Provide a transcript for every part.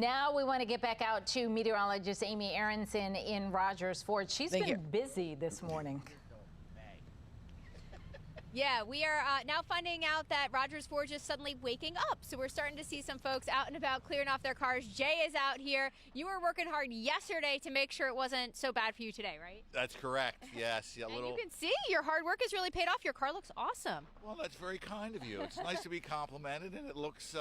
Now we want to get back out to meteorologist Amy Aaronson in Rodgers Forge. She's been busy this morning. Yeah, we are now finding out that Rodgers Forge is suddenly waking up. So we're starting to see some folks out and about clearing off their cars. Jay is out here. You were working hard yesterday to make sure it wasn't so bad for you today, right? That's correct, yes. Yeah, and you can see your hard work has really paid off. Your car looks awesome. Well, that's very kind of you. It's nice to be complimented, and it looks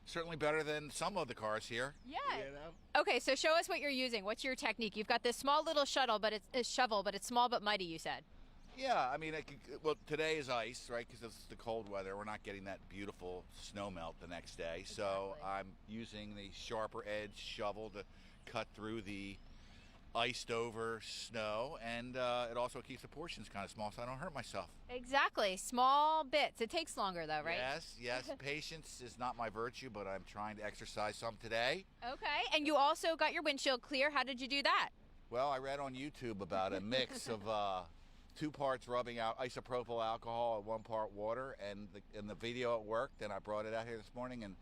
certainly better than some of the cars here. Yeah. You know? Okay, so show us what you're using. What's your technique? You've got this small little shovel, but it's small but mighty, you said. Yeah, I mean, well, today is ice, right, because it's the cold weather. We're not getting that beautiful snow melt the next day. Exactly. So I'm using the sharper edge shovel to cut through the iced over snow, and it also keeps the portions kind of small so I don't hurt myself. Exactly. Small bits. It takes longer, though, right? Yes. Patience is not my virtue, but I'm trying to exercise some today. Okay, and you also got your windshield clear. How did you do that? Well, I read on YouTube about a mix of 2 parts rubbing out isopropyl alcohol and 1 part water, and in the video it worked, and I brought it out here this morning, and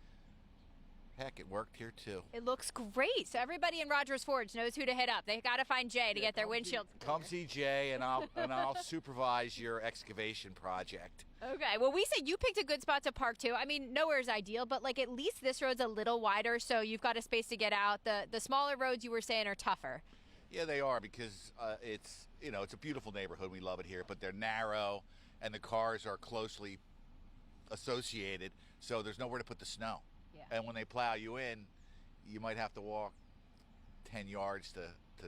heck, it worked here too. It looks great. So everybody in Rodgers Forge knows who to hit up. They got to find Jay to get their windshield. Come see Jay, and I'll supervise your excavation project. Okay. Well, we said you picked a good spot to park too. I mean, nowhere's ideal, but like at least this road's a little wider, so you've got a space to get out. The smaller roads you were saying are tougher. Yeah, they are, because it's a beautiful neighborhood. We love it here, but they're narrow, and the cars are closely associated, so there's nowhere to put the snow. Yeah. And when they plow you in, you might have to walk 10 yards to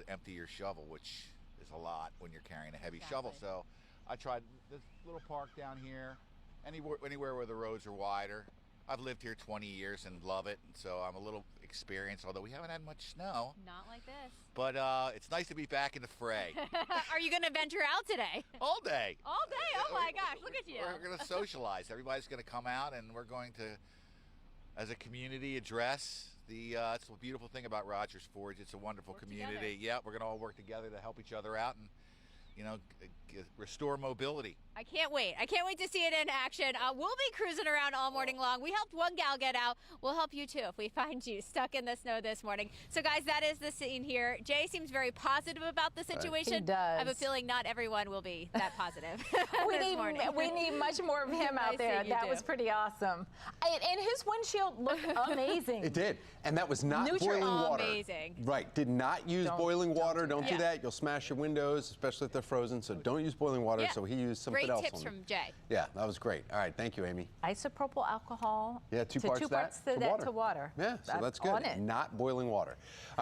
empty your shovel, which is a lot when you're carrying a heavy shovel. So I tried this little park down here, anywhere where the roads are wider. I've lived here 20 years and love it, and so I'm a little experienced, although we haven't had much snow. Not like this. But it's nice to be back in the fray. Are you going to venture out today? All day. All day? Oh my gosh, look at you. We're going to socialize. Everybody's going to come out, and we're going to, as a community, address it's the beautiful thing about Rodgers Forge. It's a wonderful community. Together. Yeah, we're going to all work together to help each other out and, restore mobility. I can't wait. I can't wait to see it in action. We'll be cruising around all morning long. We helped one gal get out. We'll help you too if we find you stuck in the snow this morning. So guys, that is the scene here. Jay seems very positive about the situation. He does. I have a feeling not everyone will be that positive we need much more of him out there. That was pretty awesome. And his windshield looked amazing. It did. And that was not Neutral. boiling water. Amazing. Right. Did not use boiling water. Don't do that. You'll smash your windows, especially if they're frozen. So don't use boiling water. Yeah. So he used something else. Great tips from Jay. Yeah, that was great. All right. Thank you, Amy. Isopropyl alcohol. Yeah, 2 parts to water. Yeah, so that's good. Not boiling water.